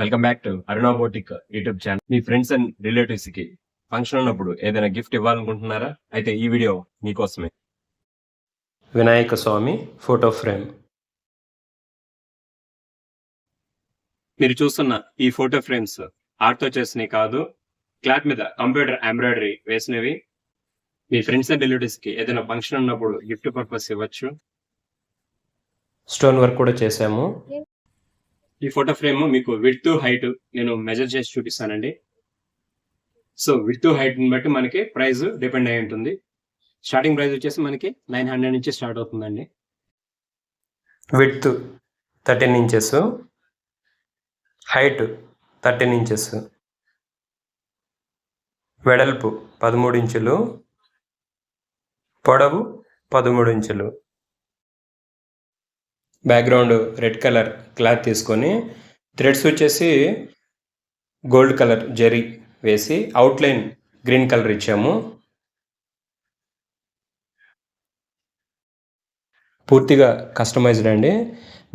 Welcome back to Aruna boutique YouTube channel. Me friends and relatives కి function ఉన్నప్పుడు ఏదైనా gift ఇవ్వాలనుకుంటున్నారా? అయితే ఈ వీడియో మీకోసమే. వినాయక స్వామి ఫోటో ఫ్రేమ్. మీరు చూస్తున్న ఈ ఫోటో ఫ్రేమ్స్ ఆర్ట్ తో చేసినవి కాదు, క్లాత్ మీద కంప్యూటర్ ఎంబ్రాయిడరీ వేసినవి. మీ ఫ్రెండ్స్ అండ్ రిలేటివ్స్ కి ఏదైనా ఫంక్షన్ ఉన్నప్పుడు గిఫ్ట్ పర్పస్ ఇవ్వచ్చు. స్టోన్ వర్క్ కూడా చేసాము. ఈ ఫోటో ఫ్రేమ్ మీకు విడ్త్ హైట్ నేను మెజర్ చేసి చూపిస్తానండి. సో విడ్త్ హైట్ ని బట్టి మనకి ప్రైస్ డిపెండ్ అయి ఉంటుంది. స్టార్టింగ్ ప్రైస్ వచ్చేసి మనకి 900 నుంచి స్టార్ట్ అవుతుందండి. విడ్త్ 13 ఇంచెస్, హైట్ 13 ఇంచెస్, వెడల్పు 13 ఇంచులు, పొడవు 13 ఇంచులు. బ్యాక్గ్రౌండ్ రెడ్ కలర్ క్లాత్ తీసుకొని థ్రెడ్స్ వచ్చేసి గోల్డ్ కలర్ జరీ వేసి అవుట్లైన్ గ్రీన్ కలర్ ఇచ్చాము. పూర్తిగా కస్టమైజ్డ్ అండి.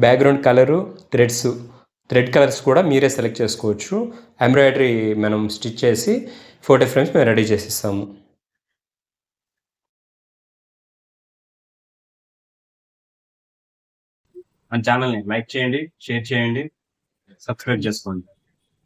బ్యాక్గ్రౌండ్ కలరు, థ్రెడ్ కలర్స్ కూడా మీరే సెలెక్ట్ చేసుకోవచ్చు. ఎంబ్రాయిడరీ మనం స్టిచ్ చేసి ఫోటో ఫ్రేమ్స్ మేము రెడీ చేసి ఇస్తాము. మన ఛానల్ని లైక్ చేయండి, షేర్ చేయండి, సబ్స్క్రైబ్ చేసుకోండి.